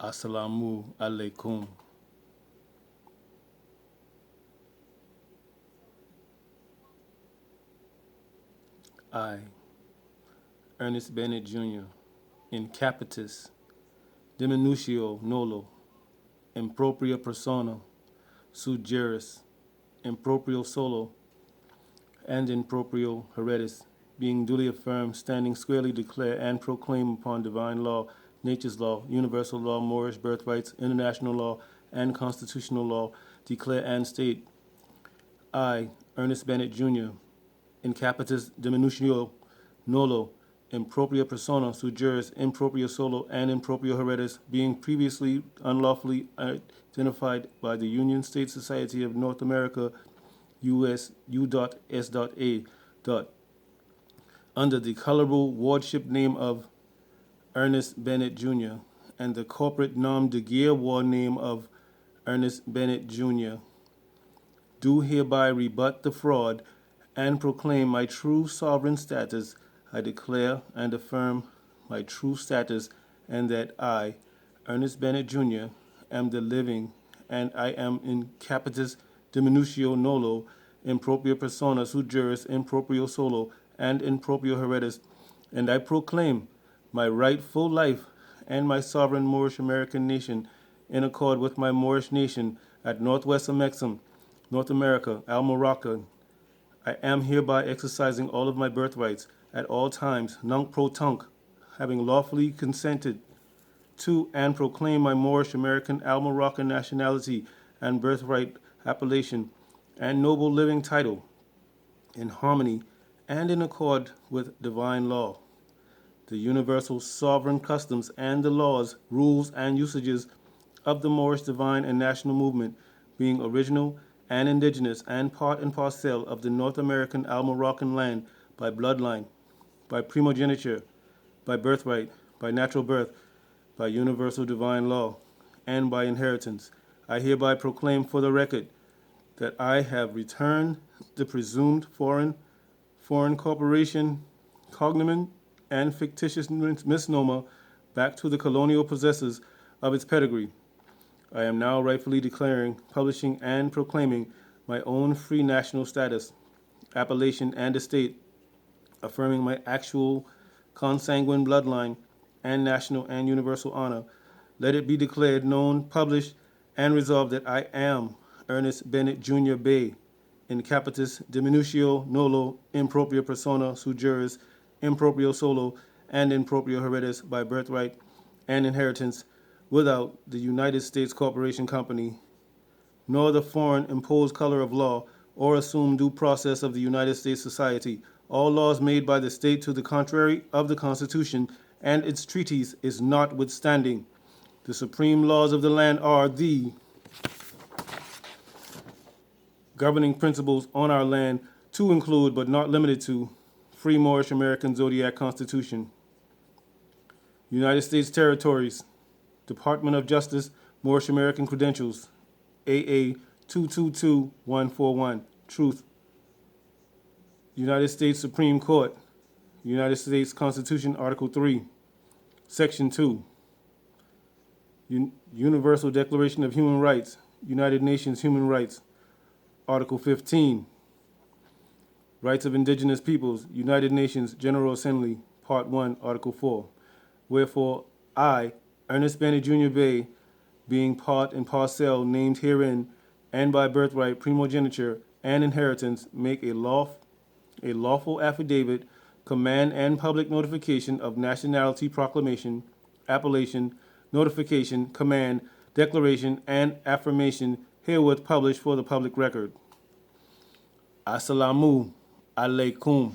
Assalamu alaikum. I, Ernest Bennett Jr., in capitis, diminutio nolo, in propria persona, sui juris, in proprio solo, and in proprio heredis, being duly affirmed, standing squarely declare and proclaim upon divine law, nature's law, universal law, Moorish birthrights, international law, and constitutional law, declare and state, I, Ernest Bennett Jr., in capitis diminutio nolo, in propria persona, sui juris, in proprio solo, and in proprio heredis, being previously unlawfully identified by the Union States Society of North America, U.S. U.S.A. under the colorable wardship name of Ernest Bennett Jr. and the corporate nom de guerre war name of Ernest Bennett Jr. do hereby rebut the fraud and proclaim my true sovereign status. I declare and affirm my true status, and that I, Ernest Bennett Jr., am the living, and I am in capitis diminutio nolo, in propria persona, sui juris, in proprio solo, and in proprio heredis, and I proclaim my rightful life and my sovereign Moorish American nation, in accord with my Moorish nation at Northwest Amexem, North America, Al Morocco. I am hereby exercising all of my birthrights at all times, nunc pro tunc, having lawfully consented to and proclaim my Moorish American Al Moroccan nationality and birthright appellation and noble living title in harmony and in accord with divine law, the universal sovereign customs and the laws, rules, and usages of the Moorish divine and national movement, being original and indigenous and part and parcel of the North American Al-Moroccan land by bloodline, by primogeniture, by birthright, by natural birth, by universal divine law, and by inheritance. I hereby proclaim for the record that I have returned the presumed foreign corporation, cognomen, and fictitious misnomer back to the colonial possessors of its pedigree. I am now rightfully declaring, publishing, and proclaiming my own free national status, appellation, and estate, affirming my actual consanguine bloodline and national and universal honor. Let it be declared, known, published, and resolved that I am Ernest Bennett Jr. Bay, in capitis diminutio nolo, in propria persona, sui juris, in proprio solo, and in proprio heredis, by birthright and inheritance, without the United States Corporation Company, nor the foreign imposed color of law, or assumed due process of the United States Society. All laws made by the state to the contrary of the Constitution and its treaties is notwithstanding. The supreme laws of the land are the governing principles on our land, to include but not limited to free Moorish American Zodiac Constitution, United States territories, Department of Justice, Moorish American Credentials, AA 222141, Truth, United States Supreme Court, United States Constitution, Article 3, Section 2, Universal Declaration of Human Rights, United Nations Human Rights, Article 15, Rights of Indigenous Peoples, United Nations General Assembly, Part 1, Article 4. Wherefore, I, Ernest Bennett Jr. Bay, being part and parcel named herein, and by birthright, primogeniture, and inheritance, make a lawful affidavit, command and public notification of nationality proclamation, appellation, notification, command, declaration, and affirmation herewith published for the public record. Assalamu alaikum.